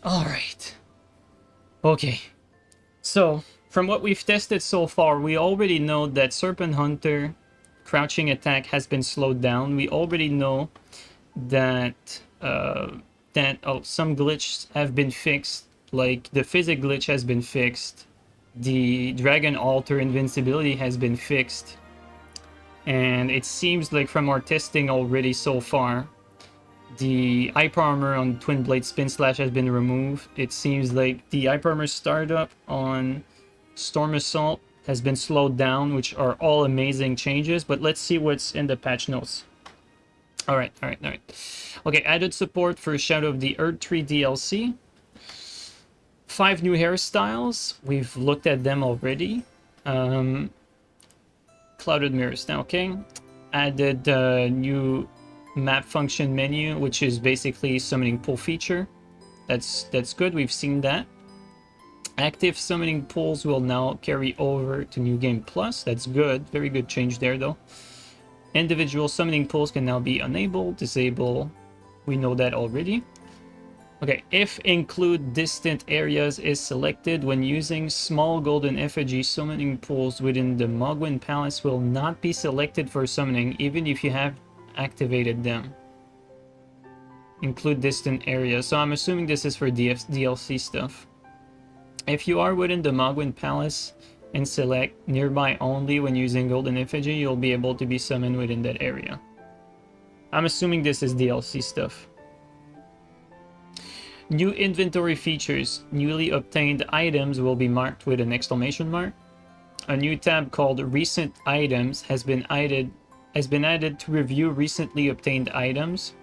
Alright. Okay. So, from what we've tested so far, we already know that Serpent Hunter crouching attack has been slowed down. We already know that some glitches have been fixed, like the physic glitch has been fixed, the Dragon Altar invincibility has been fixed, and it seems like from our testing already so far, the hyper armor on Twin Blade Spin Slash has been removed. It seems like the hyper armor startup on Storm Assault has been slowed down, which are all amazing changes, but let's see what's in the patch notes. Alright. Okay, added support for Shadow of the Erdtree DLC. 5 new hairstyles. We've looked at them already. Clouded Mirrors now, okay. Added new map function menu, which is basically summoning pool feature. That's good, we've seen that. Active summoning pools will now carry over to New Game Plus. That's good, very good change there though. Individual summoning pools can now be enabled, disable. We know that already. Okay, if include distant areas is selected when using small golden effigy, summoning pools within the Mogwin Palace will not be selected for summoning even if you have activated them. Include distant areas. So I'm assuming this is for DLC stuff. If you are within the Mogwin Palace and select nearby only when using golden effigy, you'll be able to be summoned within that area. I'm assuming this is DLC stuff. New inventory features. Newly obtained items will be marked with an exclamation mark. A new tab called Recent Items has been added to review recently obtained items.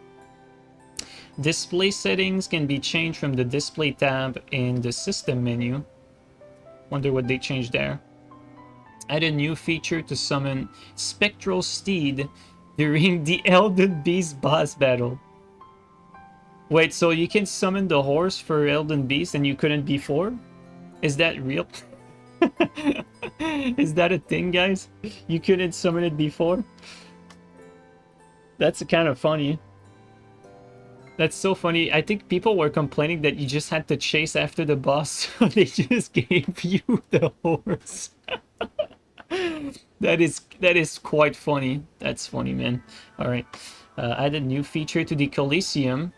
Display settings can be changed from the display tab in the system menu. Wonder what they changed there. Add a new feature to summon Spectral Steed during the Elden Beast boss battle. Wait, so you can summon the horse for Elden Beast and you couldn't before? Is that real? Is that a thing, guys? You couldn't summon it before? That's kind of funny. That's so funny. I think people were complaining that you just had to chase after the boss, so they just gave you the horse. That is quite funny. That's funny, man. All right. Add a new feature to the Coliseum.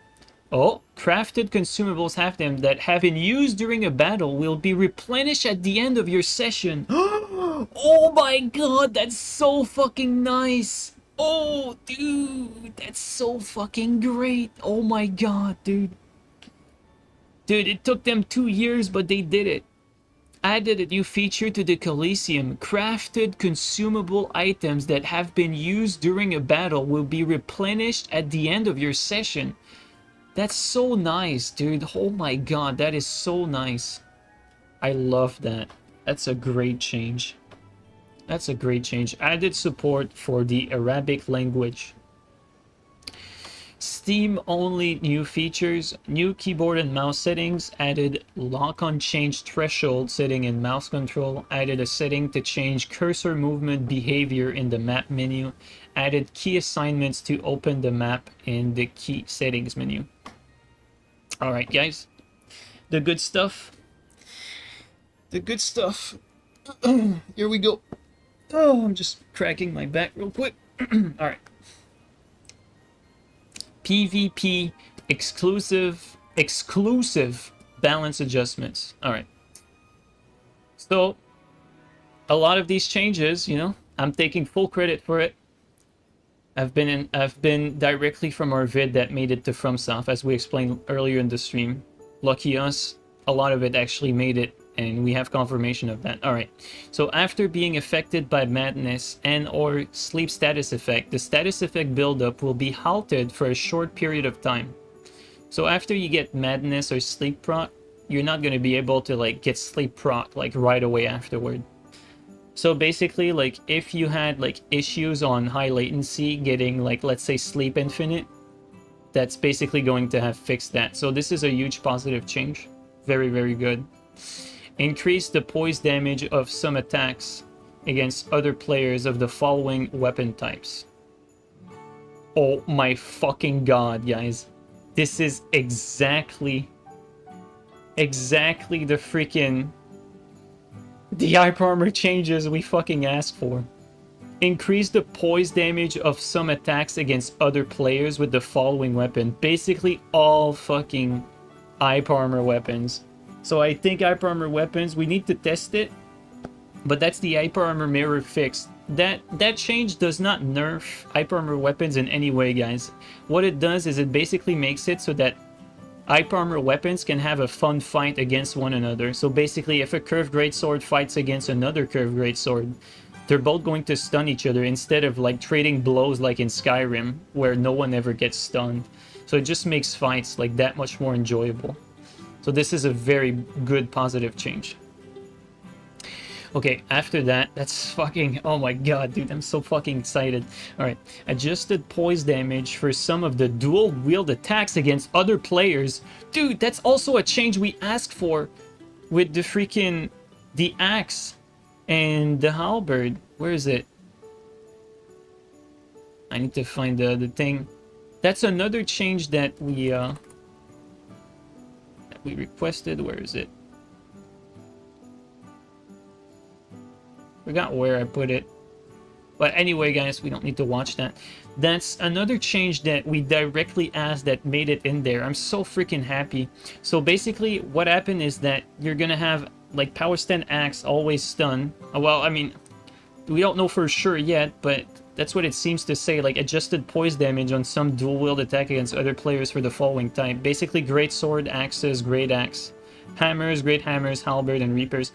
Oh, crafted consumables that have been used during a battle will be replenished at the end of your session. Oh my god, that's so fucking nice. Oh, dude, that's so fucking great. Oh my god, dude. Dude, it took them 2 years, but they did it. Added a new feature to the Coliseum. Crafted consumable items that have been used during a battle will be replenished at the end of your session. That's so nice, dude. Oh my god, that is so nice. I love that. That's a great change. That's a great change. Added support for the Arabic language. Steam-only new features. New keyboard and mouse settings. Added lock-on change threshold setting in mouse control. Added a setting to change cursor movement behavior in the map menu. Added key assignments to open the map in the key settings menu. Alright, guys. The good stuff. The good stuff. Here we go. Oh, I'm just cracking my back real quick. Alright. PvP exclusive balance adjustments. Alright. So, a lot of these changes, you know, I'm taking full credit for it. I've been directly from our vid that made it to FromSoft, as we explained earlier in the stream. Lucky us, a lot of it actually made it, and we have confirmation of that. Alright, so after being affected by madness and or sleep status effect, the status effect buildup will be halted for a short period of time. So after you get madness or sleep proc, you're not going to be able to like get sleep proc like right away afterward. So basically, like, if you had, like, issues on high latency getting, like, let's say Sleep Infinite, that's basically going to have fixed that. So this is a huge positive change. Very, very good. Increase the poise damage of some attacks against other players of the following weapon types. Oh my fucking god, guys. This is exactly exactly the freaking... the hyper armor changes we fucking asked for. Increase the poise damage of some attacks against other players with the following weapon. Basically all fucking hyper armor weapons. So I think hyper armor weapons, we need to test it. But that's the hyper armor mirror fix. That change does not nerf hyper armor weapons in any way, guys. What it does is it basically makes it so that hyper armor weapons can have a fun fight against one another. So basically, if a curved greatsword fights against another curved greatsword, they're both going to stun each other instead of like trading blows like in Skyrim, where no one ever gets stunned. So it just makes fights like that much more enjoyable. So this is a very good positive change. Okay, after that, that's fucking... oh my god, dude, I'm so fucking excited. Alright, adjusted poise damage for some of the dual-wield attacks against other players. Dude, that's also a change we asked for with the freaking... the axe and the halberd. Where is it? I need to find the thing. That's another change that we requested. Where is it? Forgot where I put it. But anyway, guys, we don't need to watch that. That's another change that we directly asked that made it in there. I'm so freaking happy. So basically, what happened is that you're gonna have, like, power stand axe always stun. Well, I mean, we don't know for sure yet, but that's what it seems to say. Like, adjusted poise damage on some dual-wield attack against other players for the following type. Basically, great sword, axes, great axe, hammers, great hammers, halberd, and reapers.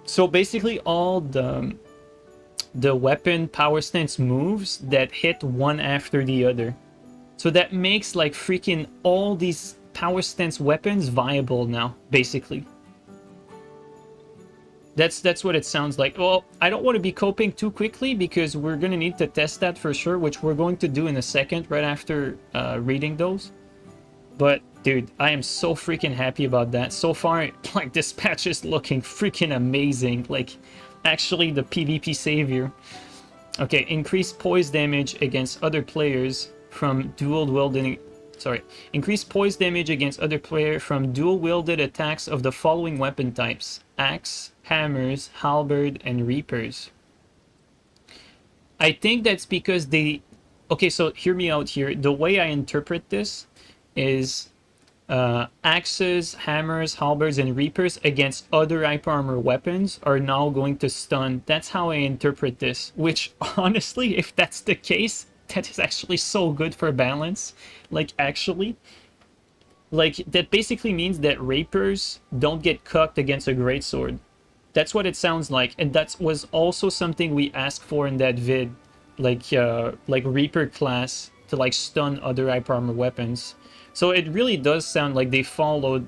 So basically all the weapon power stance moves that hit one after the other. So that makes like freaking all these power stance weapons viable now, basically. That's what it sounds like. Well, I don't want to be coping too quickly because we're going to need to test that for sure, which we're going to do in a second right after reading those. But dude, I am so freaking happy about that. So far, like, this patch is looking freaking amazing. Like, actually the PvP savior. Okay, increase poise damage against other players from dual-wielded... sorry. Increase poise damage against other player from dual-wielded attacks of the following weapon types. Axe, hammers, halberd, and reapers. I think that's because they... okay, so hear me out here. The way I interpret this is axes, hammers, halberds, and reapers against other hyper armor weapons are now going to stun. That's how I interpret this, which honestly, if that's the case, that is actually so good for balance. Like, actually, like, that basically means that reapers don't get cucked against a greatsword. That's what it sounds like, and that was also something we asked for in that vid, like reaper class to like stun other hyper armor weapons. So it really does sound like they followed,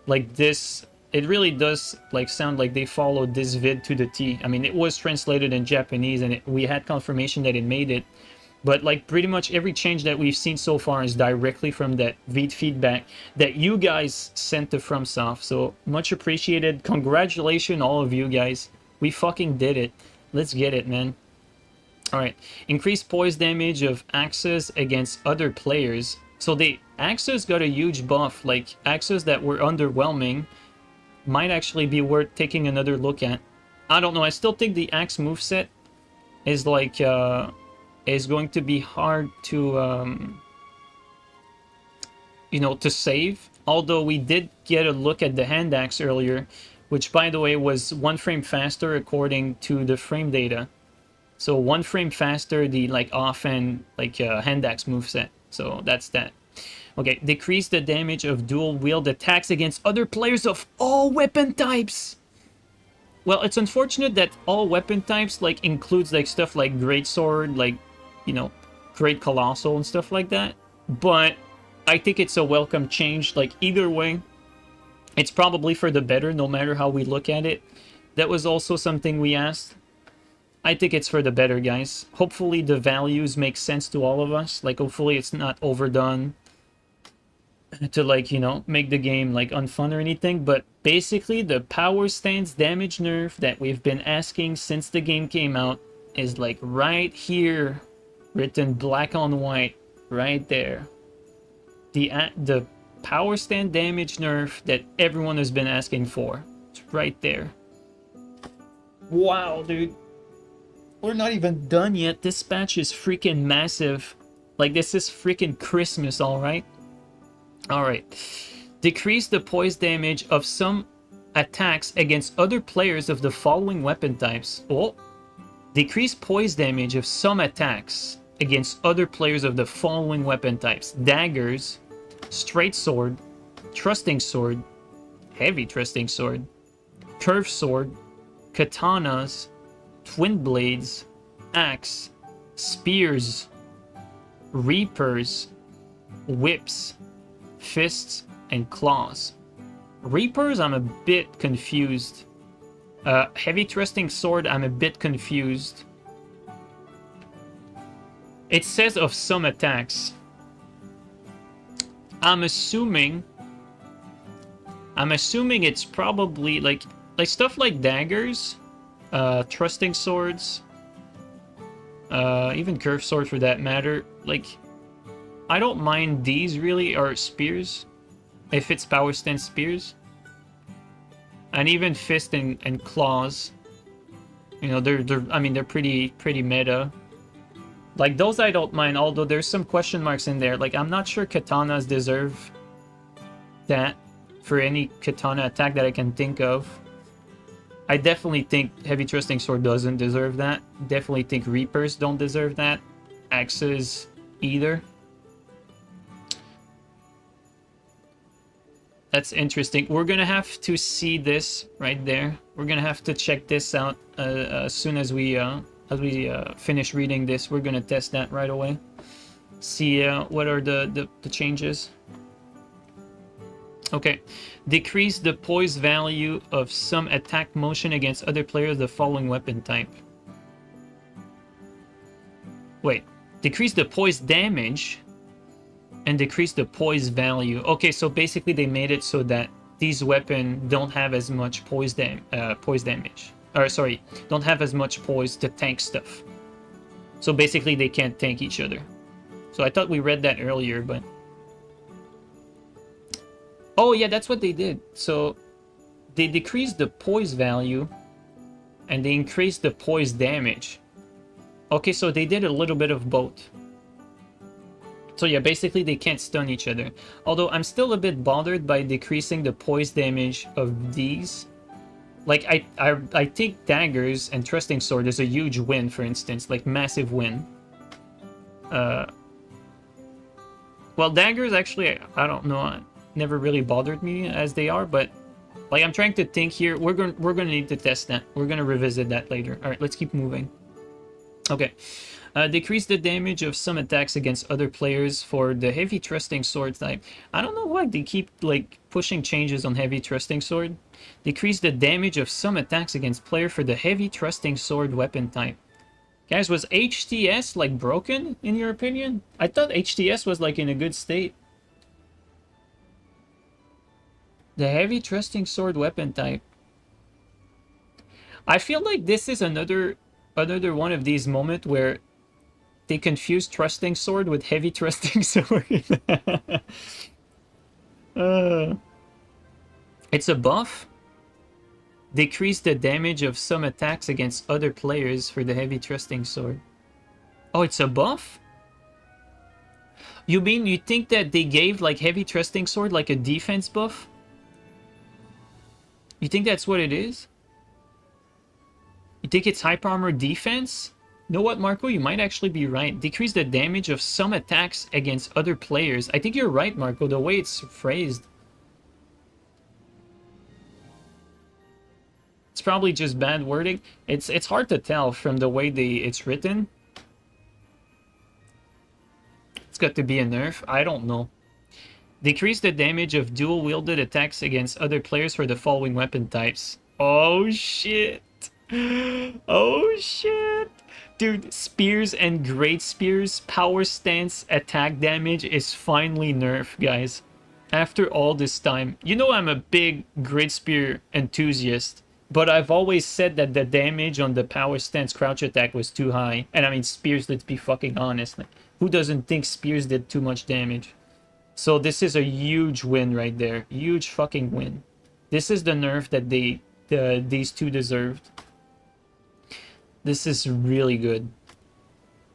like, this... it really does, like, sound like they followed this vid to the T. I mean, it was translated in Japanese, and we had confirmation that it made it. But, like, pretty much every change that we've seen so far is directly from that vid feedback that you guys sent to FromSoft. So, much appreciated. Congratulations, all of you guys. We fucking did it. Let's get it, man. Alright. Increase poise damage of axes against other players. So the axes got a huge buff. Like, axes that were underwhelming might actually be worth taking another look at. I don't know, I still think the axe moveset is like, is going to be hard to, you know, to save. Although we did get a look at the hand axe earlier, which by the way was 1 frame faster according to the frame data. So 1 frame faster, the like offhand, like hand axe moveset. So that's that. Okay, decrease the damage of dual-wield attacks against other players of all weapon types. Well, it's unfortunate that all weapon types like includes like stuff like greatsword, like, you know, great colossal and stuff like that. But I think it's a welcome change. Like, either way, it's probably for the better, no matter how we look at it. That was also something we asked. I think it's for the better, guys. Hopefully the values make sense to all of us. Like, hopefully it's not overdone to, like, you know, make the game, like, unfun or anything. But basically, the power stance damage nerf that we've been asking since the game came out is, like, right here. Written black on white. Right there. The Power stand damage nerf that everyone has been asking for. It's right there. Wow, dude. We're not even done yet. This patch is freaking massive. Like, this is freaking Christmas, alright? Alright. Decrease the poise damage of some attacks against other players of the following weapon types. Oh. Decrease poise damage of some attacks against other players of the following weapon types. Daggers, straight sword, trusting sword, heavy trusting sword, curved sword, katanas, twin blades, axe, spears, reapers, whips, fists, and claws. Reapers, I'm a bit confused. Heavy thrusting sword, I'm a bit confused. It says of some attacks. I'm assuming it's probably like stuff like daggers, trusting swords, even curved sword for that matter. Like, I don't mind these really, or spears, if it's power stance spears. And even fist and claws, you know, they're pretty meta. Like, those I don't mind, although there's some question marks in there. Like, I'm not sure katanas deserve that for any katana attack that I can think of. I definitely think heavy thrusting sword doesn't deserve that. Definitely think reapers don't deserve that. Axes either. That's interesting. We're gonna have to see this right there. We're gonna have to check this out as soon as we finish reading this. We're gonna test that right away. See what are the changes. Okay. Decrease the poise value of some attack motion against other players of the following weapon type. Wait. Decrease the poise damage and decrease the poise value. Okay, so basically they made it so that these weapons don't have as much poise damage. Or sorry, don't have as much poise to tank stuff. So basically they can't tank each other. So I thought we read that earlier, but... Oh yeah, that's what they did. So they decreased the poise value and they increased the poise damage. Okay, so they did a little bit of both. So yeah, basically they can't stun each other. Although I'm still a bit bothered by decreasing the poise damage of these. Like, I think daggers and trusting sword is a huge win, for instance. Like, massive win. Well, daggers actually, I don't know, never really bothered me as they are, but like, I'm trying to think here. We're gonna need to test that. We're gonna revisit that later. All right, let's keep moving. Okay. Decrease the damage of some attacks against other players for the heavy thrusting sword type. I don't know why they keep like pushing changes on heavy thrusting sword. Decrease the damage of some attacks against player for the heavy thrusting sword weapon type. Guys, was HTS like broken in your opinion? I thought HTS was like in a good state. The heavy thrusting sword weapon type. I feel like this is another one of these moments where they confuse trusting sword with heavy thrusting sword. It's a buff. Decrease the damage of some attacks against other players for the heavy thrusting sword. Oh, it's a buff? You mean you think that they gave like heavy thrusting sword like a defense buff? You think that's what it is? You think it's hyper armor defense? You know what, Marco? You might actually be right. Decrease the damage of some attacks against other players. I think you're right, Marco, the way it's phrased. It's probably just bad wording. It's hard to tell from the way it's written. It's got to be a nerf. I don't know. Decrease the damage of dual-wielded attacks against other players for the following weapon types. Oh, shit. Oh, shit. Dude, spears and great spears, power stance, attack damage is finally nerfed, guys. After all this time. You know I'm a big great spear enthusiast, but I've always said that the damage on the power stance crouch attack was too high. And I mean, spears, let's be fucking honest. Like, who doesn't think spears did too much damage? So this is a huge win right there. Huge fucking win. This is the nerf that these two deserved. This is really good.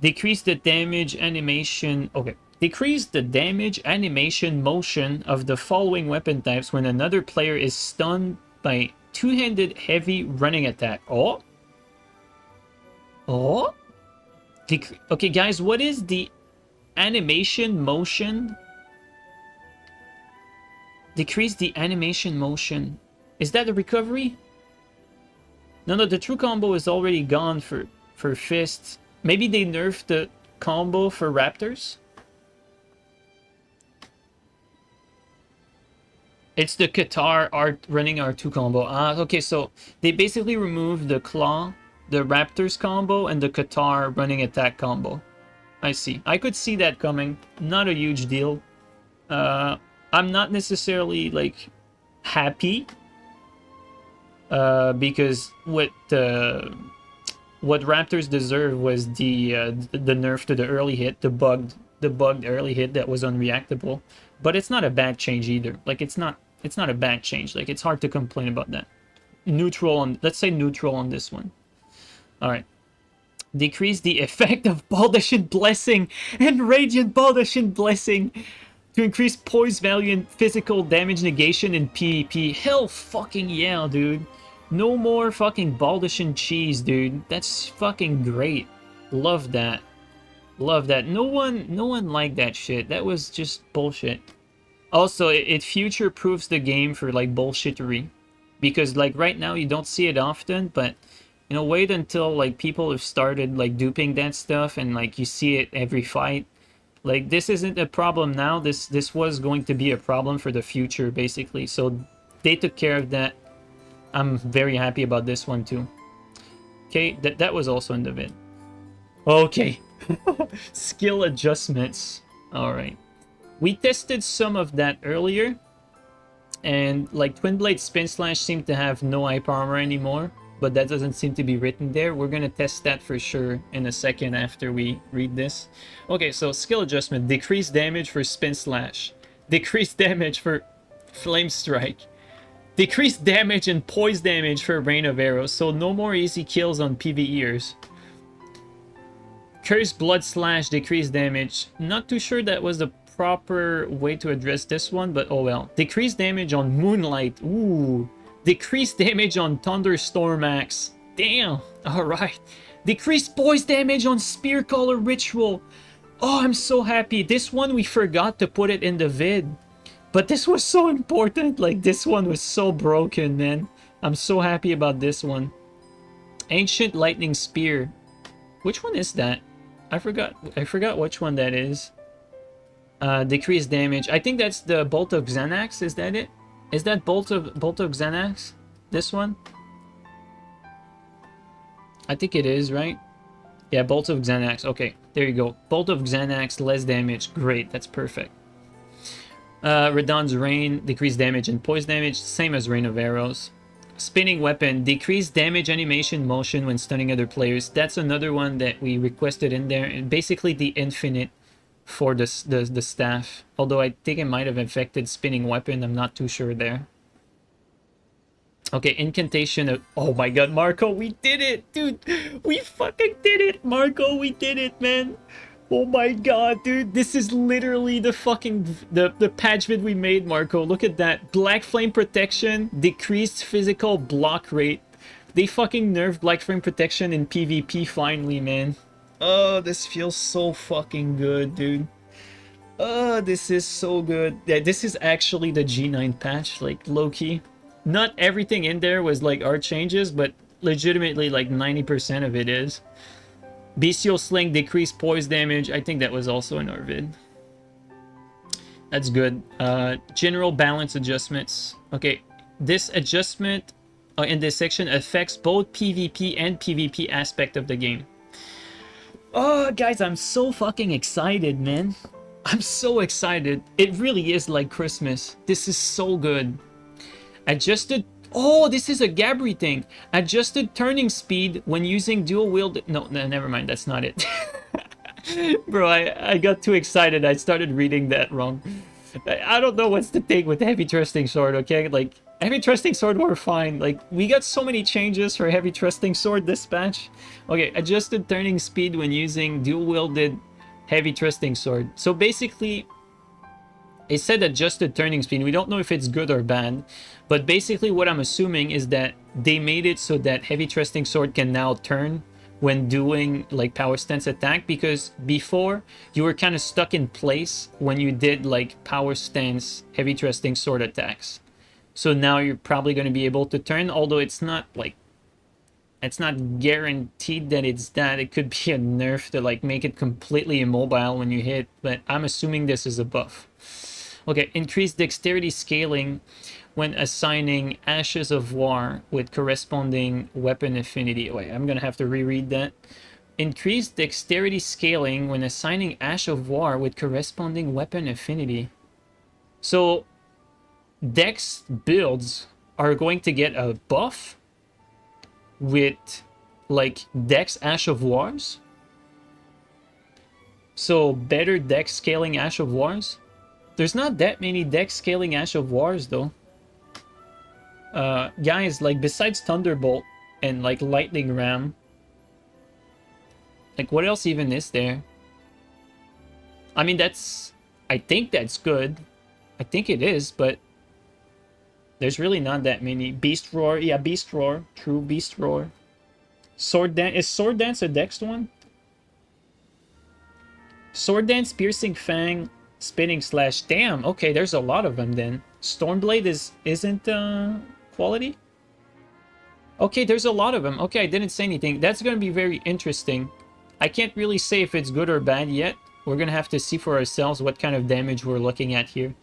Decrease the damage animation. Okay. Decrease the damage animation motion of the following weapon types when another player is stunned by two-handed heavy running attack. Oh? Oh? Okay, guys, what is the animation motion? Decrease the animation motion. Is that a recovery? No, the true combo is already gone for fists. Maybe they nerfed the combo for raptors? It's the Qatar art running R2 combo. Ah, okay, so they basically removed the claw, the raptors combo, and the Qatar running attack combo. I see. I could see that coming. Not a huge deal. I'm not necessarily like happy because what Raptors deserve was the nerf to the early hit, the bugged early hit that was unreactable. But it's not a bad change either. Like it's not a bad change. Like it's hard to complain about that. Neutral on, let's say neutral on this one. All right. Decrease the effect of Baldashin Blessing and Radiant Baldashin Blessing to increase poise value and physical damage negation in PvP. Hell fucking yeah, dude. No more fucking Baldashin cheese, dude. That's fucking great. Love that. Love that. No one liked that shit. That was just bullshit. Also, it future-proofs the game for like bullshittery. Because like right now you don't see it often, but you know, wait until like people have started like duping that stuff and like you see it every fight. Like this isn't a problem now. This was going to be a problem for the future basically. So they took care of that. I'm very happy about this one too. Okay, that was also in the vid. Okay. Skill adjustments. All right. We tested some of that earlier. And like Twin Blade Spin Slash seemed to have no hype armor anymore. But that doesn't seem to be written there. We're going to test that for sure in a second after we read this. Okay, so skill adjustment. Decrease damage for Spin Slash. Decrease damage for Flame Strike. Decrease damage and poise damage for Rain of Arrows. So no more easy kills on PvEers. Curse Blood Slash. Decrease damage. Not too sure that was the proper way to address this one, but oh well. Decrease damage on Moonlight. Ooh. Decrease damage on Thunderstorm Axe. Damn. Alright. Decrease poise damage on Spear Caller Ritual. Oh, I'm so happy. This one we forgot to put it in the vid. But this was so important. Like, this one was so broken, man. I'm so happy about this one. Ancient Lightning Spear. Which one is that? I forgot which one that is. Decrease damage. I think that's the Bolt of Xanax. Is that it? Is that Bolt of Xanax? This one? I think it is, right? Yeah, Bolt of Xanax. Okay, there you go. Bolt of Xanax, less damage. Great, that's perfect. Radon's Rain, decrease damage and poise damage, same as Rain of Arrows. Spinning Weapon, decrease damage animation motion when stunning other players. That's another one that we requested in there. And basically the infinite for the staff. Although I think it might have affected Spinning Weapon. I'm not too sure there. Okay, Incantation of... Oh my god, Marco, we did it! Dude, we fucking did it! Marco, we did it, man! Oh my god, dude, this is literally the fucking... The patch vid we made, Marco. Look at that. Black Flame Protection, decreased physical block rate. They fucking nerfed Black Flame Protection in PvP finally, man. Oh, this feels so fucking good, dude. Oh, this is so good. Yeah, this is actually the JeeNiNe patch, like, low-key. Not everything in there was, like, art changes, but legitimately, like, 90% of it is. Bestial Sling, decreased poise damage. I think that was also in our vid. That's good. General balance adjustments. Okay, this adjustment in this section affects both PvP and PvP aspect of the game. Oh, guys, I'm so fucking excited, man. I'm so excited. It really is like Christmas. This is so good. Adjusted... Oh, this is a Gabri thing. Adjusted turning speed when using dual wield... No, never mind. That's not it. Bro, I got too excited. I started reading that wrong. I don't know what's the thing with the heavy thrusting sword, okay? Like, heavy thrusting sword were fine. Like, we got so many changes for heavy thrusting sword this patch. Okay, adjusted turning speed when using dual-wielded heavy thrusting sword. So basically, it said adjusted turning speed. We don't know if it's good or bad. But basically what I'm assuming is that they made it so that heavy thrusting sword can now turn when doing like power stance attack, because before you were kind of stuck in place when you did like power stance heavy thrusting sword attacks. So now you're probably going to be able to turn, although it's not like, it's not guaranteed that it's that. It could be a nerf to like make it completely immobile when you hit, but I'm assuming this is a buff. Okay, increased dexterity scaling when assigning Ashes of War with corresponding weapon affinity. Wait, I'm gonna have to reread that. Increased dexterity scaling when assigning Ash of War with corresponding weapon affinity. So, dex builds are going to get a buff with, like, dex Ash of Wars? So, better dex scaling Ash of Wars? There's not that many dex scaling Ash of Wars, though. Guys, like, besides Thunderbolt and, like, Lightning Ram, like, what else even is there? I mean, that's... I think that's good. I think it is, but... there's really not that many. Beast Roar. Yeah, Beast Roar. True, Beast Roar. Sword Dance. Is Sword Dance a dex one? Sword Dance, Piercing Fang, Spinning Slash. Damn, okay, there's a lot of them then. Stormblade isn't quality? Okay, there's a lot of them. Okay, I didn't say anything. That's going to be very interesting. I can't really say if it's good or bad yet. We're going to have to see for ourselves what kind of damage we're looking at here.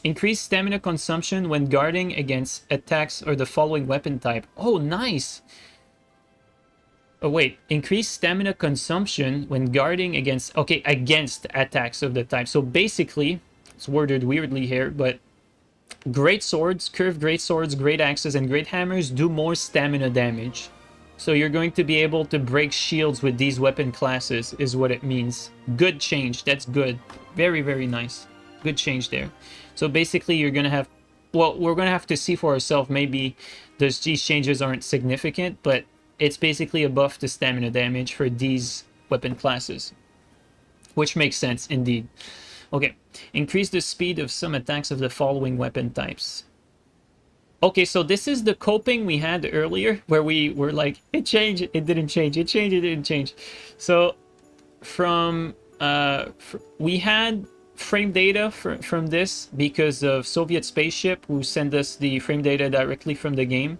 Increased stamina consumption when guarding against attacks or the following weapon type. Oh, nice! Oh, wait. Increased stamina consumption when guarding against... okay, against attacks of the type. So basically, it's worded weirdly here, but great swords, curved great swords, great axes, and great hammers do more stamina damage. So you're going to be able to break shields with these weapon classes, is what it means. Good change. That's good. Very, very nice. Good change there. So basically, you're going to have... well, we're going to have to see for ourselves. Maybe these changes aren't significant, but it's basically a buff to stamina damage for these weapon classes. Which makes sense, indeed. Okay. Increase the speed of some attacks of the following weapon types. Okay, so this is the coping we had earlier, where we were like, it changed, it didn't change, it changed, it didn't change. So, from, we had frame data from this because of Soviet Spaceship, who sent us the frame data directly from the game.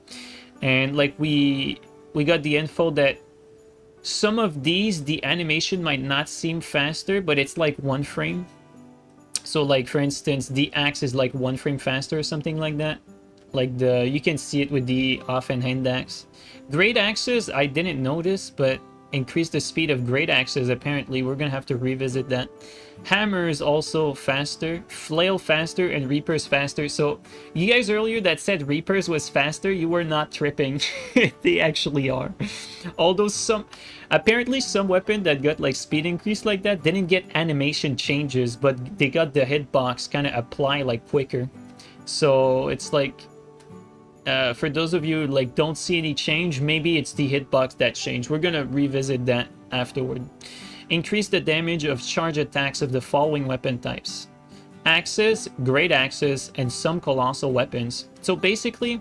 And, like, we got the info that some of these, the animation might not seem faster, but it's like 1 frame. So, like, for instance, the axe is like 1 frame faster or something like that. Like, you can see it with the off and hand axe. Great axes, I didn't notice, but increase the speed of great axes, apparently. We're gonna have to revisit that. Hammers also faster, flail faster, and reapers faster. So, you guys earlier that said reapers was faster, you were not tripping. They actually are. Although apparently some weapon that got like speed increase like that didn't get animation changes, but they got the hitbox kind of apply like quicker. So, it's like... for those of you like don't see any change, maybe it's the hitbox that changed. We're gonna revisit that afterward. Increase the damage of charge attacks of the following weapon types: axes, great axes, and some colossal weapons. So basically,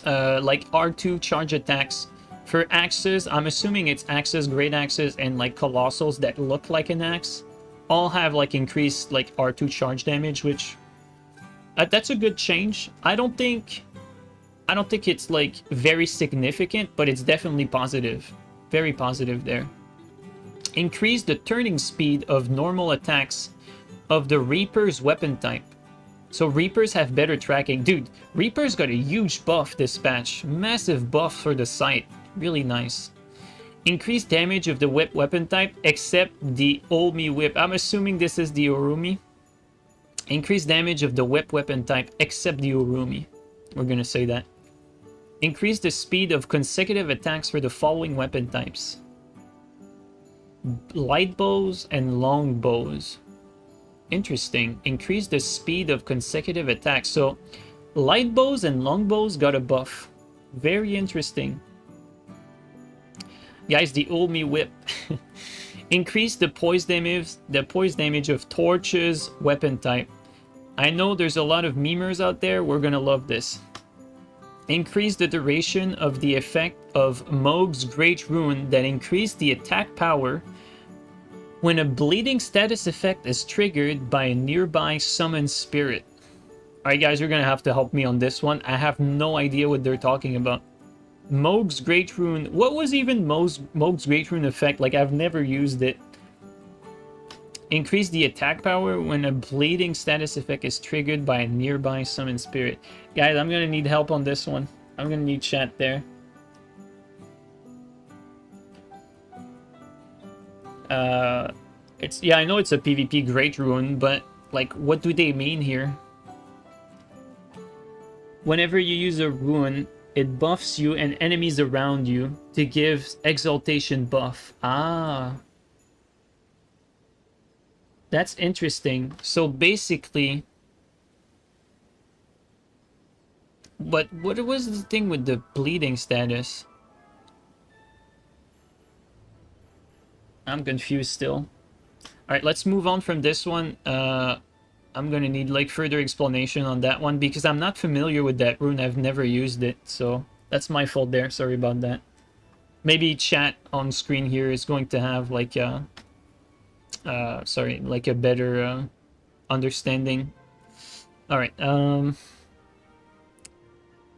like R2 charge attacks for axes. I'm assuming it's axes, great axes, and like colossals that look like an axe. All have like increased like R2 charge damage, which that's a good change. I don't think it's like very significant, but it's definitely positive. Very positive there. Increase the turning speed of normal attacks of the Reaper's weapon type. So Reapers have better tracking. Dude, Reapers got a huge buff this patch. Massive buff for the sight. Really nice. Increase damage of the whip weapon type, except the Olmi whip. I'm assuming this is the Urumi. Increase damage of the whip weapon type, except the Urumi. We're gonna say that. Increase the speed of consecutive attacks for the following weapon types: light bows and long bows. Interesting. Increase the speed of consecutive attacks. So light bows and long bows got a buff. Very interesting. Guys, the Ulmi whip. Increase the poise damage of torches weapon type. I know there's a lot of memers out there. We're gonna love this. Increase the duration of the effect of Mohg's Great Rune that increase the attack power when a bleeding status effect is triggered by a nearby summoned spirit. Alright guys, you're gonna have to help me on this one. I have no idea what they're talking about. Mohg's Great Rune. What was even Mohg's Great Rune effect? Like, I've never used it. Increase the attack power when a bleeding status effect is triggered by a nearby summoned spirit. Guys, I'm gonna need help on this one. I'm gonna need chat there. Yeah, I know it's a PvP Great Rune, but like, what do they mean here? Whenever you use a rune, it buffs you and enemies around you to give exaltation buff. Ah. That's interesting. So basically... But what was the thing with the bleeding status? I'm confused still. Alright, let's move on from this one. I'm gonna need like further explanation on that one because I'm not familiar with that rune. I've never used it, so that's my fault there. Sorry about that. Maybe chat on screen here is going to have like a like a better understanding. All right.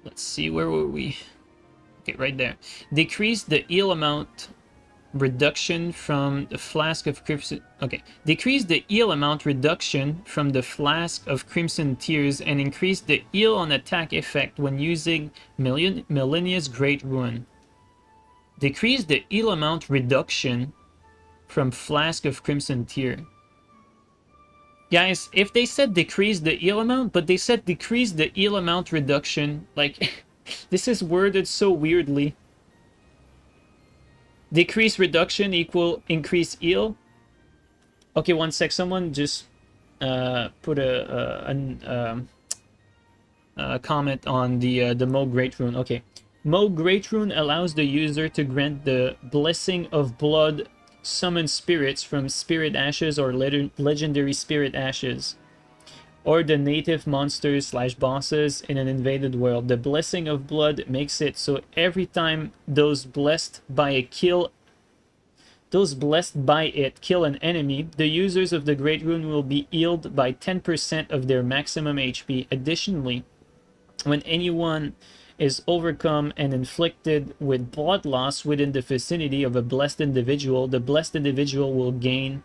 Let's see, where were we? Okay, right there. Decrease the heal amount reduction from the flask of crimson. Okay, decrease the heal amount reduction from the flask of crimson tears and increase the heal on attack effect when using Millennia's Great Rune. Decrease the heal amount reduction from flask of crimson tear. Guys, if they said decrease the heal amount, but they said decrease the heal amount reduction, like this is worded so weirdly. Decrease reduction equal increase heal. Okay, one sec. Someone just put a comment on the Mohg Great Rune. Okay, Mohg Great Rune allows the user to grant the blessing of blood summon spirits from spirit ashes or legendary spirit ashes, or the native monsters / bosses in an invaded world. The blessing of blood makes it so every time those blessed by it kill an enemy, the users of the Great Rune will be healed by 10% of their maximum HP. Additionally, when anyone is overcome and inflicted with blood loss within the vicinity of a blessed individual, the blessed individual will gain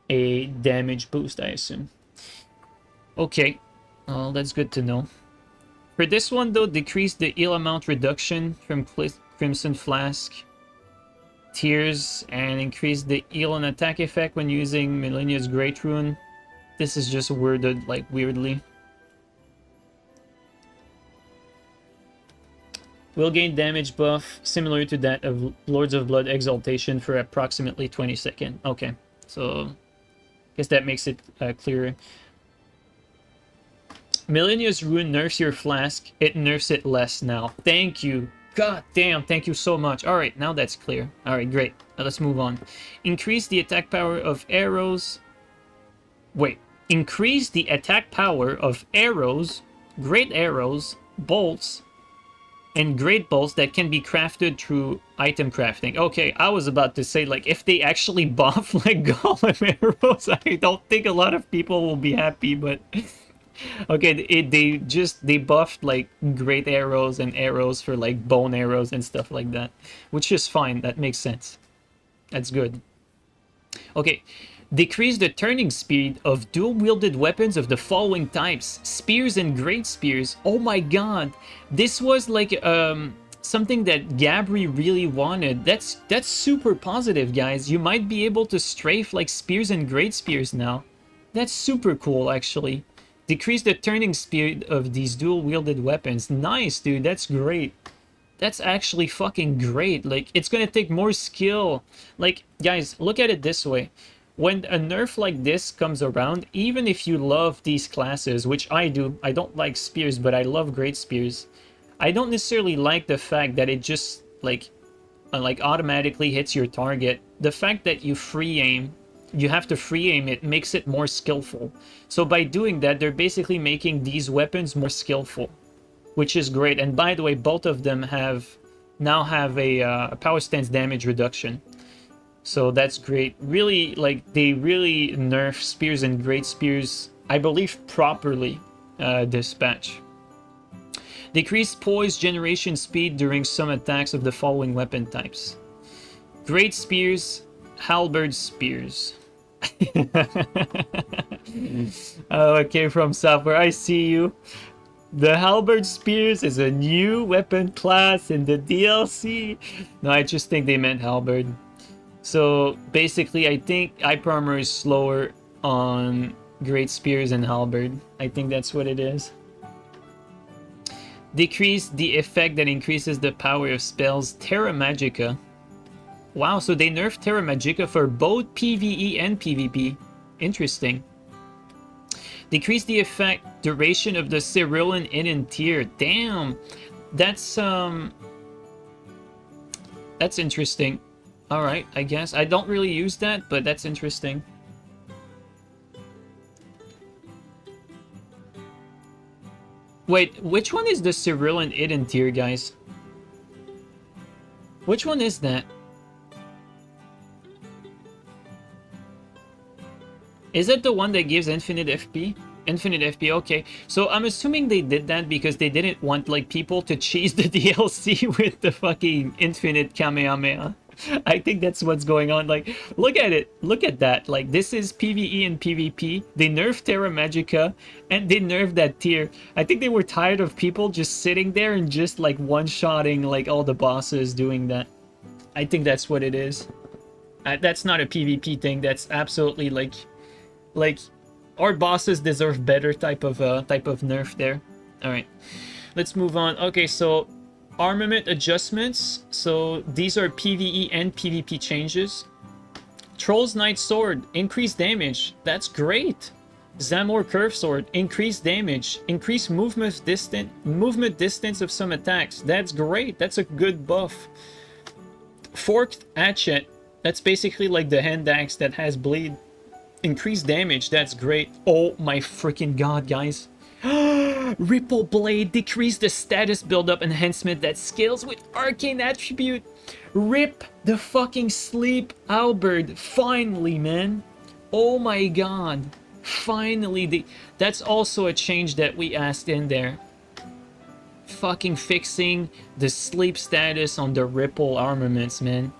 a damage boost, I assume. Okay, well, that's good to know. For this one, though, decrease the heal amount reduction from Crimson Flask Tears and increase the heal and attack effect when using Millennia's Great Rune. This is just worded like weirdly. Will gain damage buff similar to that of Lords of Blood Exaltation for approximately 20 seconds. Okay, so I guess that makes it clearer. Millennia's Rune nerfs your flask. It nerfs it less now. Thank you. God damn, thank you so much. Alright, now that's clear. Alright, great. Now let's move on. Increase the attack power of arrows. Wait. Increase the attack power of arrows, great arrows, bolts, and great bolts that can be crafted through item crafting. Okay, I was about to say, like, if they actually buff, like, golem arrows, I don't think a lot of people will be happy, but... Okay, they buffed, like, great arrows and arrows for, like, bone arrows and stuff like that. Which is fine, that makes sense. That's good. Okay, decrease the turning speed of dual-wielded weapons of the following types. Spears and great spears. Oh my god! This was, like, something that Gabri really wanted. That's super positive, guys. You might be able to strafe, like, spears and great spears now. That's super cool, actually. Decrease the turning speed of these dual-wielded weapons. Nice, dude. That's great. That's actually fucking great. Like, it's gonna take more skill. Like, guys, look at it this way. when a nerf like this comes around, even if you love these classes, which I do, I don't like spears, but I love great spears. I don't necessarily like the fact that it just like automatically hits your target. The fact that you free aim, you have to free aim it, makes it more skillful. So by doing that, they're basically making these weapons more skillful, which is great. And by the way, both of them now have a power stance damage reduction. So that's great. Really, like, they really nerf spears and great spears, I believe, properly this patch. Decreased poise generation speed during some attacks of the following weapon types. Great spears, halberd spears. Okay, from software, I see you. The halberd spears is a new weapon class in the DLC. No, I just think they meant halberd. So basically, I think Hyper Armor is slower on great spears and halberd. I think that's what it is. Decrease the effect that increases the power of spells. Terra Magica. Wow, so they nerfed Terra Magica for both PvE and PvP. Interesting. Decrease the effect duration of the Cerulean Hidden Tier. Damn, that's interesting. All right, I guess I don't really use that, but that's interesting. Wait, which one is the Cerulean Hidden Tier, guys? Which one is that? Is it the one that gives infinite FP? Infinite FP, okay. So I'm assuming they did that because they didn't want, like, people to cheese the DLC with the fucking infinite Kamehameha. I think that's what's going on. Like, look at it. Look at that. Like, this is PvE and PvP. They nerfed Terra Magica and they nerfed that tier. I think they were tired of people just sitting there and just, like, one-shotting, like, all the bosses doing that. I think that's what it is. That's not a PvP thing. That's absolutely, like, our bosses deserve better type of nerf there. All right, let's move on. Okay, so armament adjustments. So these are PvE and PvP changes. Troll's Knight Sword, increased damage. That's great. Zamor Curve Sword, increased damage. Increased movement distance of some attacks. That's great. That's a good buff. Forked Hatchet. That's basically like the hand axe that has bleed. Increased damage. That's great. Oh my freaking god, guys. Ripple Blade, decrease the status buildup enhancement that scales with arcane attribute. Rip the fucking sleep halberd. Finally, man. Oh my god. Finally, that's also a change that we asked in there. Fucking fixing the sleep status on the Ripple armaments, man.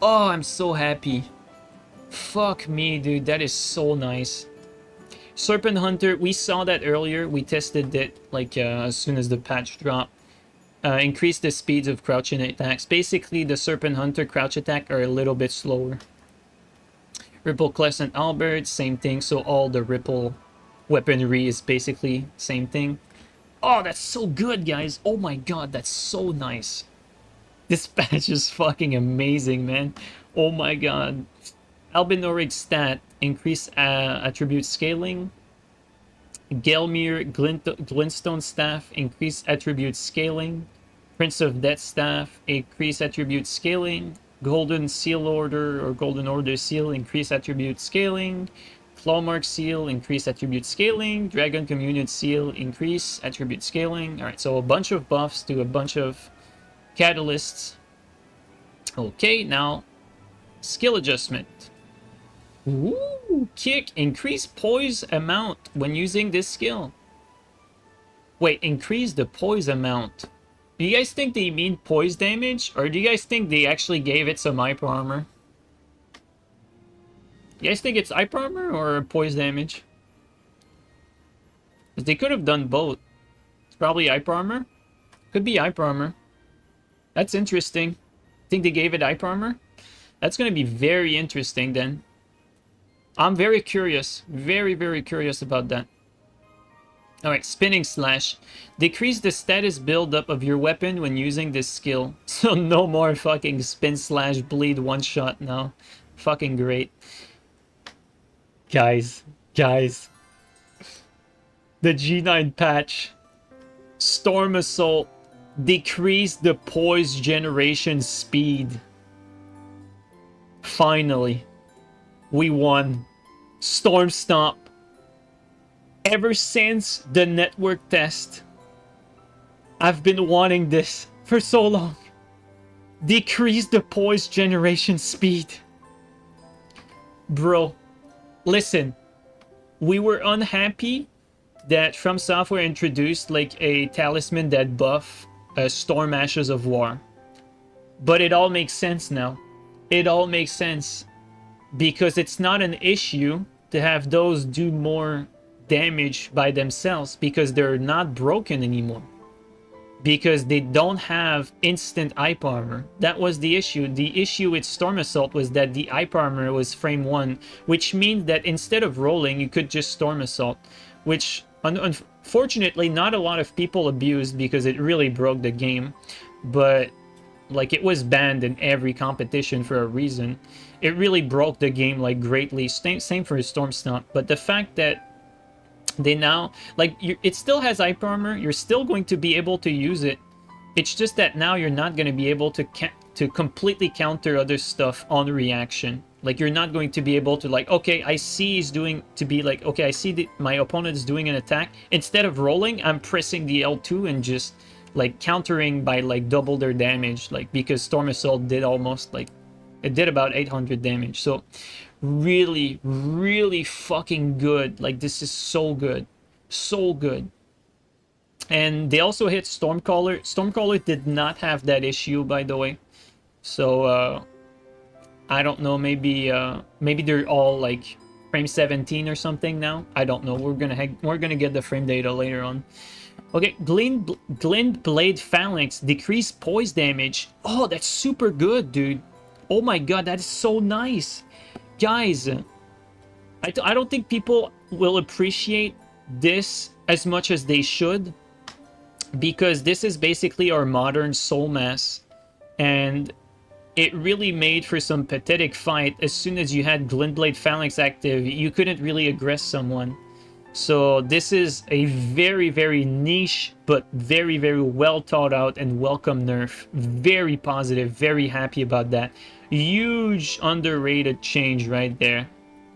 Oh, I'm so happy. Fuck me, dude. That is so nice. Serpent Hunter, we saw that earlier. We tested it like as soon as the patch dropped. Increase the speeds of crouching attacks. Basically, the Serpent Hunter crouch attack are a little bit slower. Ripple Crescent Halberd, same thing. So all the Ripple weaponry is basically same thing. Oh, that's so good, guys. Oh my god, that's so nice. This patch is fucking amazing, man. Oh my god. Albinorig stat, increase attribute scaling. Gelmir Glintstone Staff, increase attribute scaling. Prince of Death Staff, increase attribute scaling. Golden Seal Order or Golden Order Seal, increase attribute scaling. Clawmark Seal, increase attribute scaling. Dragon Communion Seal, increase attribute scaling. Alright, so a bunch of buffs to a bunch of catalysts. Okay, now skill adjustment. Ooh, kick, increase poise amount when using this skill. Wait, increase the poise amount. Do you guys think they mean poise damage? Or do you guys think they actually gave it some hyper armor? You guys think it's hyper armor or poise damage? Because they could have done both. It's probably hyper armor. Could be hyper armor. That's interesting. Think they gave it hyper armor? That's going to be very interesting then. I'm very curious. Very, very curious about that. Alright, Spinning Slash. Decrease the status buildup of your weapon when using this skill. So no more fucking Spin Slash bleed one shot now. Fucking great. Guys, the JeeNiNe patch, Storm Assault, decreased the poise generation speed. Finally, we won. Storm Stomp. Ever since the network test, I've been wanting this for so long. Decrease the poise generation speed. Bro, listen. We were unhappy that From Software introduced like a talisman that buff Storm Ashes of War. But it all makes sense now. It all makes sense. Because it's not an issue to have those do more damage by themselves because they're not broken anymore. Because they don't have instant Ipe Armor. That was the issue. The issue with Storm Assault was that the Ipe Armor was frame 1, which means that instead of rolling, you could just Storm Assault, which unfortunately not a lot of people abused because it really broke the game. But like it was banned in every competition for a reason. It really broke the game like greatly. Same for Storm Stomp. But the fact that they now, like, it still has Ipe Armor. You're still going to be able to use it. It's just that now you're not going to be able to completely counter other stuff on reaction. Like, you're not going to be able to, like, okay, I see he's doing, to be like, okay, I see that my opponent is doing an attack. Instead of rolling, I'm pressing the L2 and just, like, countering by, like, double their damage. Like, because Storm Assault did almost, like, it did about 800 damage. So really, really fucking good. Like, this is so good. So good. And they also hit Stormcaller. Stormcaller did not have that issue, by the way. So, I don't know, maybe they're all, like, frame 17 or something now. I don't know. We're gonna get the frame data later on. Okay, Glint Blade Phalanx, decrease poise damage. Oh, that's super good, dude. Oh my god, that is so nice. Guys, I don't think people will appreciate this as much as they should, because this is basically our modern soul mass, and it really made for some pathetic fight. As soon as you had Glintblade Phalanx active, you couldn't really aggress someone. So this is a very, very niche, but very, very well thought out and welcome nerf. Very positive, very happy about that. Huge underrated change right there.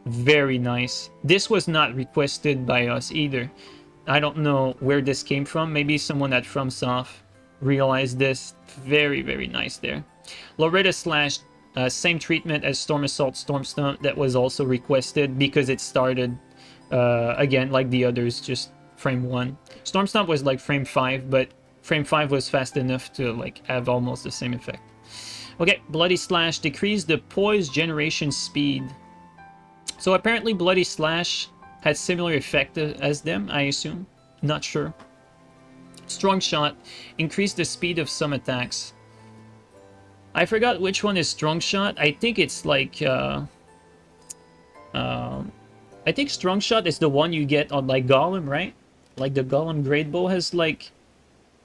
Very nice. This was not requested by us either. I don't know where this came from. Maybe someone at FromSoft realized this. Very, very nice there. Loretta Slash, same treatment as Storm Assault, Storm Stomp. That was also requested because it started, again, like the others, just frame 1. Storm Stomp was like frame 5, but frame 5 was fast enough to like have almost the same effect. Okay, Bloody Slash, decrease the poise generation speed. So apparently Bloody Slash had similar effect as them, I assume. Not sure. Strong Shot, increase the speed of some attacks. I forgot which one is Strong Shot. I think it's like, I think Strong Shot is the one you get on like Golem, right? Like the Golem Great Bow has like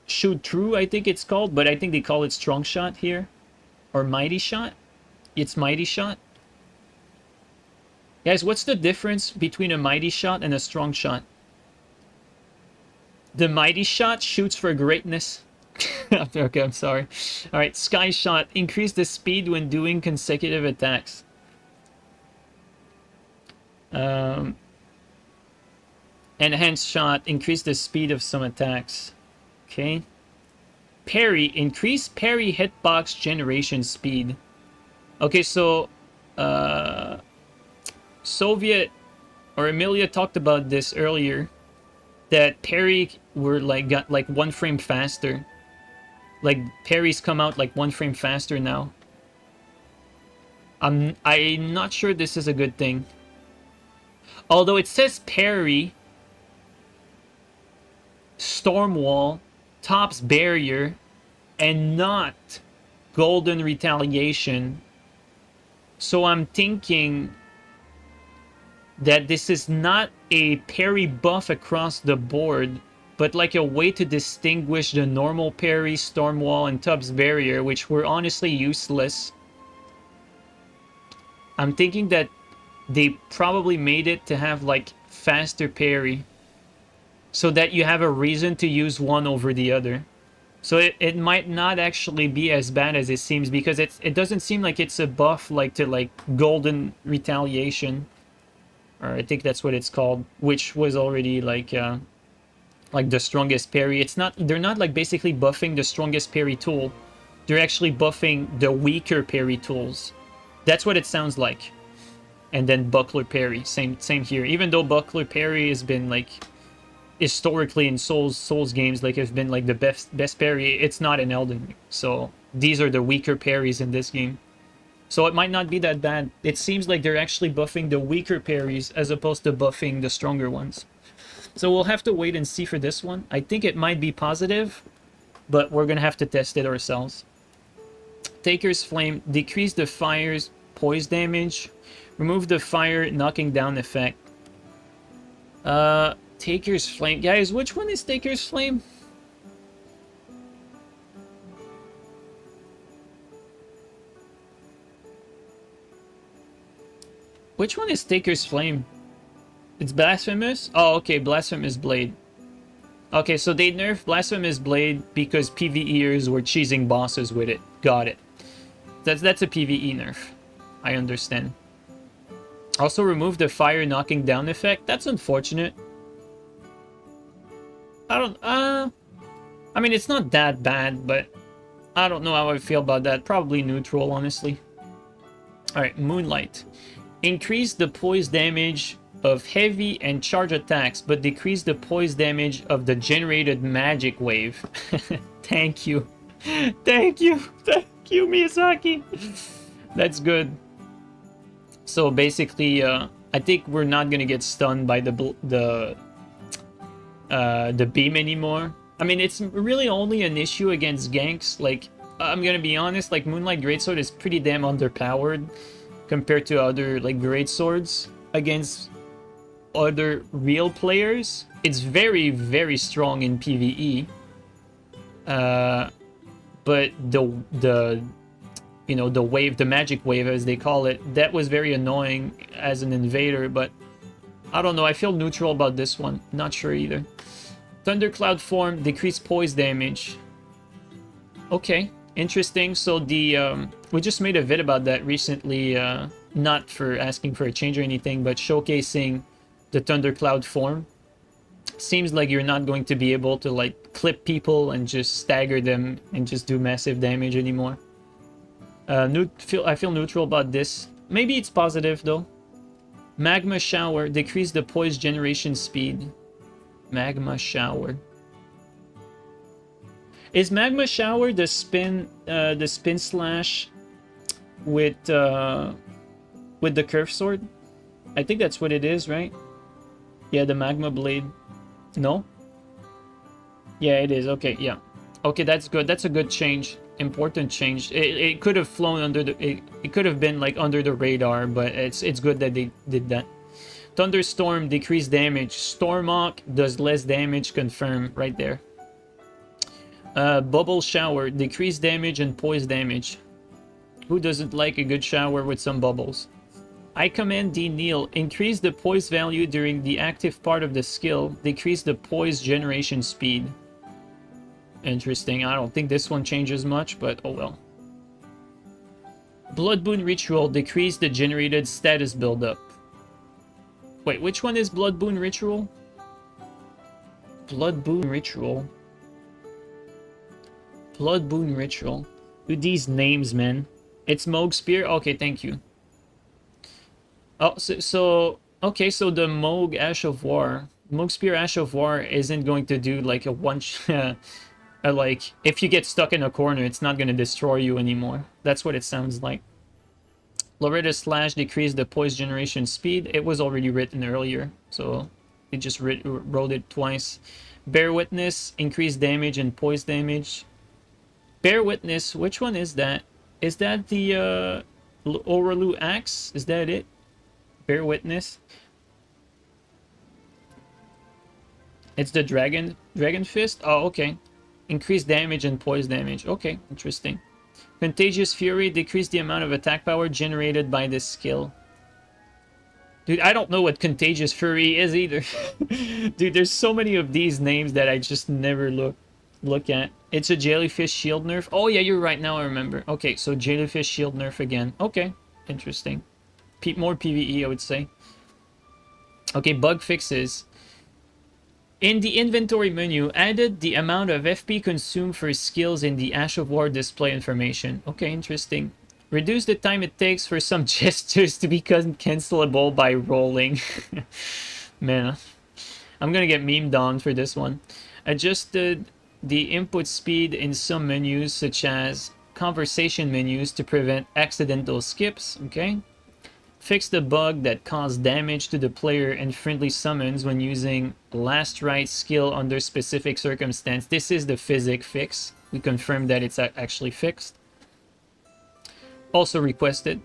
Shoot Through, I think it's called, but I think they call it Strong Shot here. Or Mighty Shot? It's Mighty Shot. Guys, what's the difference between a Mighty Shot and a Strong Shot? The Mighty Shot shoots for greatness. Okay, I'm sorry. Alright, Sky Shot, increase the speed when doing consecutive attacks. Enhanced Shot, increase the speed of some attacks. Okay. Parry, increase parry hitbox generation speed. Okay, so Soviet or Amelia talked about this earlier, that parry were like got like 1 frame faster. Like parries come out like 1 frame faster now. I'm not sure this is a good thing. Although it says parry, Stormwall, tops barrier, and not golden retaliation. So I'm thinking that this is not a parry buff across the board, but like a way to distinguish the normal parry, Stormwall, and Tubbs barrier, which were honestly useless. I'm thinking that they probably made it to have like faster parry, so that you have a reason to use one over the other. So it might not actually be as bad as it seems, because it doesn't seem like it's a buff like to like Golden Retaliation, or I think that's what it's called, which was already like the strongest parry. It's not, they're not like basically buffing the strongest parry tool. They're actually buffing the weaker parry tools. That's what it sounds like. And then buckler parry, same here. Even though buckler parry has been like historically in Souls games, like have been like the best parry, it's not in Elden Ring. So these are the weaker parries in this game. So it might not be that bad. It seems like they're actually buffing the weaker parries as opposed to buffing the stronger ones. So we'll have to wait and see for this one. I think it might be positive, but we're gonna have to test it ourselves. Taker's Flame, decrease the fire's poise damage, remove the fire knocking down effect. Taker's Flame. Guys, which one is Taker's Flame? Which one is Taker's Flame? It's Blasphemous? Oh, okay, Blasphemous Blade. Okay, so they nerfed Blasphemous Blade because PvEers were cheesing bosses with it. Got it. That's a PvE nerf. I understand. Also remove the fire knocking down effect. That's unfortunate. I mean, it's not that bad, but I don't know how I feel about that. Probably neutral, honestly. Alright, Moonlight. Increase the poise damage of heavy and charge attacks, but decrease the poise damage of the generated magic wave. Thank you. Thank you. Thank you, Miyazaki. That's good. So basically, I think we're not gonna get stunned by the beam anymore. I mean, it's really only an issue against ganks. Like, I'm gonna be honest, like, Moonlight Greatsword is pretty damn underpowered compared to other, like, Greatswords against other real players. It's very, very strong in PvE. But the you know, the wave, the magic wave as they call it, that was very annoying as an invader, but I don't know, I feel neutral about this one. Not sure either. Thundercloud form, decrease poise damage. Okay, interesting. So the we just made a vid about that recently, not for asking for a change or anything, but showcasing the Thundercloud form. Seems like you're not going to be able to like clip people and just stagger them and just do massive damage anymore. I feel neutral about this. Maybe it's positive though. Magma Shower, decrease the poise generation speed. Magma Shower. Is Magma Shower the spin slash with the curve sword? I think that's what it is, right? Yeah, the Magma Blade. No? Yeah, it is. Okay, yeah. Okay, that's good. That's a good change. Important change. It could have flown under the... It could have been, like, under the radar, but it's good that they did that. Thunderstorm, decrease damage. Stormhawk does less damage, confirm, right there. Bubble Shower, decrease damage and poise damage. Who doesn't like a good shower with some bubbles? I command D. Neil, increase the poise value during the active part of the skill, decrease the poise generation speed. Interesting. I don't think this one changes much, but oh well. Blood Boon Ritual, decrease the generated status buildup. Wait, which one is Blood Boon Ritual? Blood Boon Ritual. Blood Boon Ritual. Dude, these names, man. It's Moog Spear? Okay, thank you. Oh, okay, so the Moog Ash of War. Moog Spear Ash of War isn't going to do like a one... like, if you get stuck in a corner, it's not going to destroy you anymore. That's what it sounds like. Loretta Slash, decrease the poise generation speed. It was already written earlier, so it just wrote it twice. Bear Witness, increase damage and poise damage. Bear Witness, which one is that? Is that the Oralu Axe? Is that it? Bear Witness. It's the Dragon Fist? Oh, okay. Increase damage and poise damage. Okay, interesting. Contagious Fury, decrease the amount of attack power generated by this skill. Dude, I don't know what Contagious Fury is either. Dude, there's so many of these names that I just never look at. It's a Jellyfish Shield nerf. Oh yeah, you're right, now I remember. Okay, so Jellyfish Shield nerf again. Okay, interesting. More PvE, I would say. Okay, bug fixes. In the inventory menu, added the amount of FP consumed for skills in the Ash of War display information. Okay, interesting. Reduce the time it takes for some gestures to become cancelable by rolling. Man, I'm gonna get memed on for this one. Adjusted the input speed in some menus, such as conversation menus, to prevent accidental skips. Okay. Fix the bug that caused damage to the player and friendly summons when using Last Rite skill under specific circumstance. This is the physic fix. We confirmed that it's actually fixed. Also requested.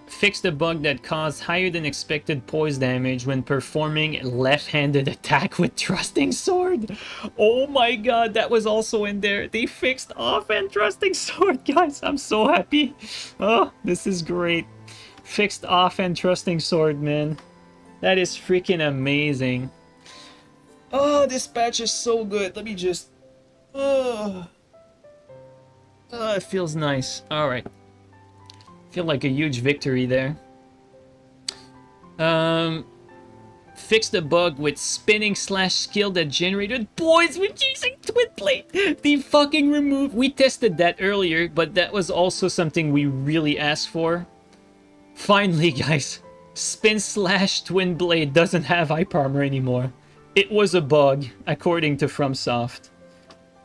Fix the bug that caused higher than expected poise damage when performing left-handed attack with Trusting Sword. Oh my god, that was also in there. They fixed offhand Trusting Sword, guys. I'm so happy. Oh, this is great. Fixed offhand Trusting Sword, man. That is freaking amazing. Oh, this patch is so good. Let me just... Oh, it feels nice. Alright. Feel like a huge victory there. Fix the bug with spinning slash skill that generated poise with using Twin Blade. The fucking remove. We tested that earlier, but that was also something we really asked for. Finally, guys. Spin slash Twin Blade doesn't have hype armor anymore. It was a bug, according to FromSoft.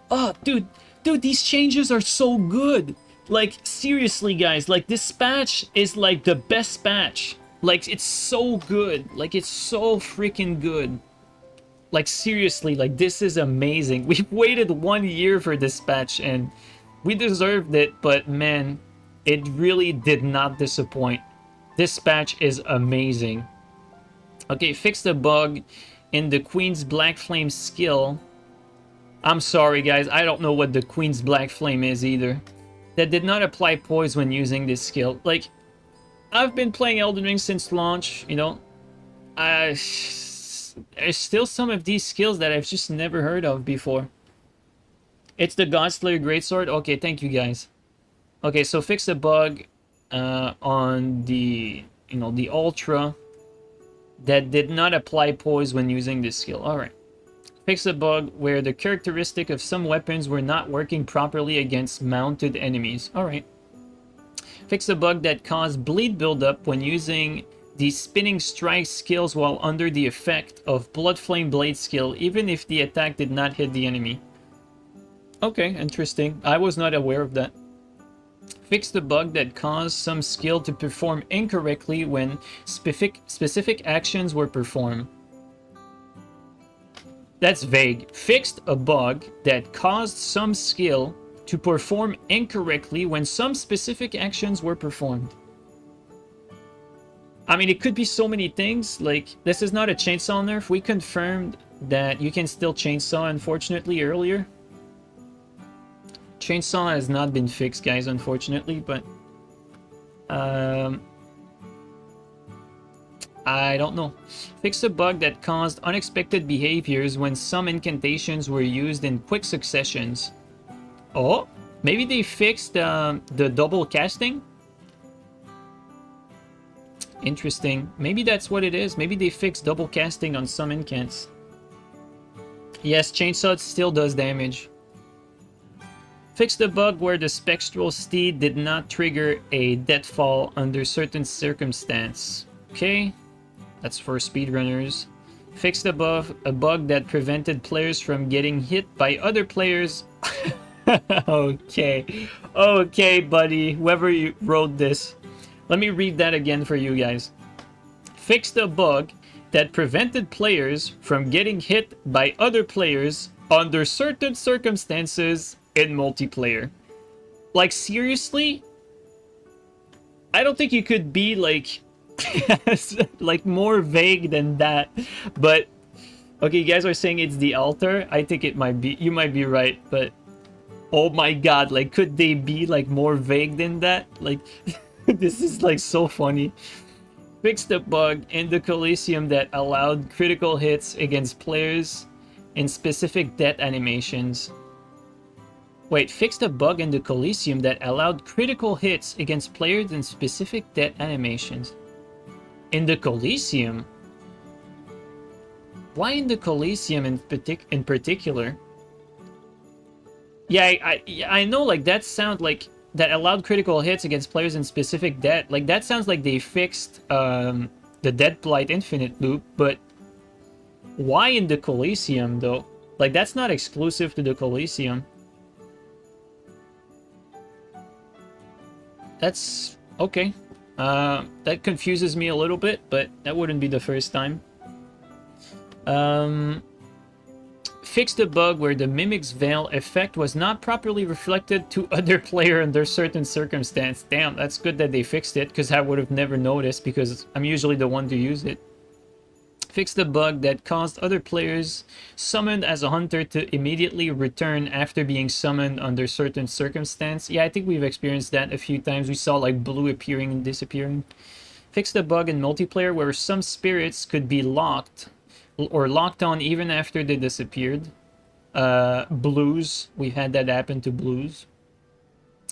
Oh, dude, these changes are so good. Like, seriously, guys, like, this patch is, like, the best patch. Like, it's so good. Like, it's so freaking good. Like, seriously, like, this is amazing. We've waited 1 year for this patch, and we deserved it, but, man, it really did not disappoint. This patch is amazing. Okay, fix the bug in the Queen's Black Flame skill. I'm sorry, guys, I don't know what the Queen's Black Flame is either. That did not apply poise when using this skill. Like, I've been playing Elden Ring since launch, you know. There's still some of these skills that I've just never heard of before. It's the Godslayer Greatsword? Okay, thank you guys. Okay, so fix the bug on the, you know, the Ultra that did not apply poise when using this skill. Alright. Fix a bug where the characteristic of some weapons were not working properly against mounted enemies. Alright. Fix a bug that caused bleed buildup when using the spinning strike skills while under the effect of Blood Flame Blade skill, even if the attack did not hit the enemy. Okay, interesting. I was not aware of that. Fix the bug that caused some skill to perform incorrectly when specific actions were performed. That's vague. Fixed a bug that caused some skill to perform incorrectly when some specific actions were performed. I mean, it could be so many things. Like, this is not a chainsaw nerf. We confirmed that you can still chainsaw, unfortunately, earlier. Chainsaw has not been fixed, guys, unfortunately, but... I don't know. Fix a bug that caused unexpected behaviors when some incantations were used in quick successions. Oh, maybe they fixed the double casting? Interesting. Maybe that's what it is. Maybe they fixed double casting on some incants. Yes, Chainsaw still does damage. Fix the bug where the Spectral Steed did not trigger a deathfall under certain circumstance. Okay. That's for speedrunners. Fix the a bug that prevented players from getting hit by other players. Okay. Okay, buddy. Whoever you wrote this. Let me read that again for you guys. Fix the bug that prevented players from getting hit by other players under certain circumstances in multiplayer. Like, seriously? I don't think you could be, like... like more vague than that, but okay, you guys are saying it's the altar. I think it might be, you might be right, but oh my god, like, could they be like more vague than that? Like, this is like so funny. Fixed a bug in the Coliseum that allowed critical hits against players in specific death animations. Wait, fixed a bug in the Coliseum that allowed critical hits against players in specific death animations. In the Coliseum? Why in the Coliseum in particular? Yeah, I know, like, that sounds like that allowed critical hits against players in specific death. Like, that sounds like they fixed the Dead Blight Infinite loop, but why in the Coliseum, though? Like, that's not exclusive to the Coliseum. That's okay. That confuses me a little bit, but that wouldn't be the first time. Fixed a bug where the Mimic's Veil effect was not properly reflected to other player under certain circumstance. Damn, that's good that they fixed it, because I would have never noticed, because I'm usually the one to use it. Fixed a bug that caused other players summoned as a hunter to immediately return after being summoned under certain circumstance. Yeah, I think we've experienced that a few times. We saw like blue appearing and disappearing. Fixed a bug in multiplayer where some spirits could be locked or locked on even after they disappeared. Blues, we've had that happen to blues.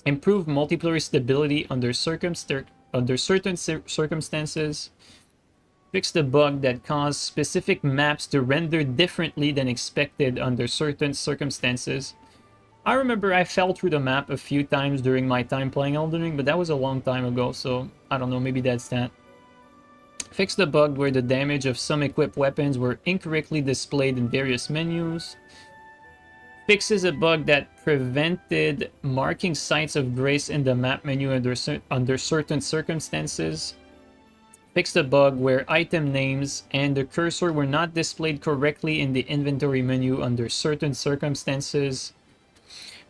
Improved multiplayer stability under certain circumstances. Fixed a bug that caused specific maps to render differently than expected under certain circumstances. I remember I fell through the map a few times during my time playing Elden Ring, but that was a long time ago, so I don't know, maybe that's that. Fixed a bug where the damage of some equipped weapons were incorrectly displayed in various menus. Fixes a bug that prevented marking sites of grace in the map menu under certain circumstances. Fixed a bug where item names and the cursor were not displayed correctly in the inventory menu under certain circumstances.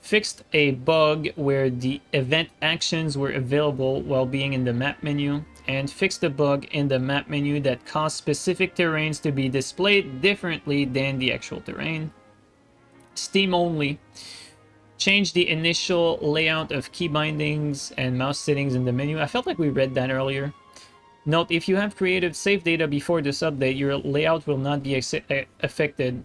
Fixed a bug where the event actions were available while being in the map menu. And fixed a bug in the map menu that caused specific terrains to be displayed differently than the actual terrain. Steam only. Change the initial layout of key bindings and mouse settings in the menu. I felt like we read that earlier. Note, if you have created save data before this update, your layout will not be affected.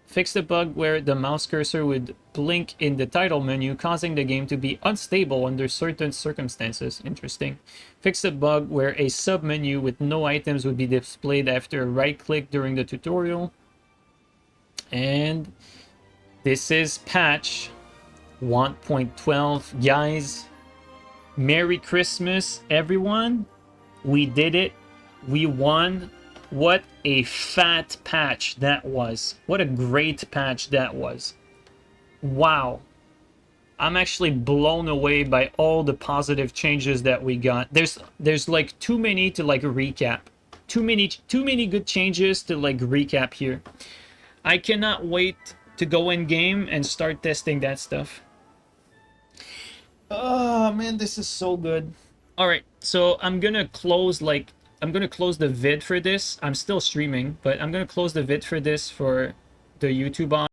Fix the bug where the mouse cursor would blink in the title menu, causing the game to be unstable under certain circumstances. Interesting. Fix the bug where a sub-menu with no items would be displayed after a right-click during the tutorial. And this is patch 1.12. Guys, Merry Christmas, everyone. We did it. We won. What a fat patch that was. What a great patch that was. Wow. I'm actually blown away by all the positive changes that we got. There's like too many to like recap. Too many good changes to like recap here. I cannot wait to go in game and start testing that stuff. Oh man, this is so good. Alright, so I'm gonna close the vid for this. I'm still streaming, but I'm gonna close the vid for this for the YouTube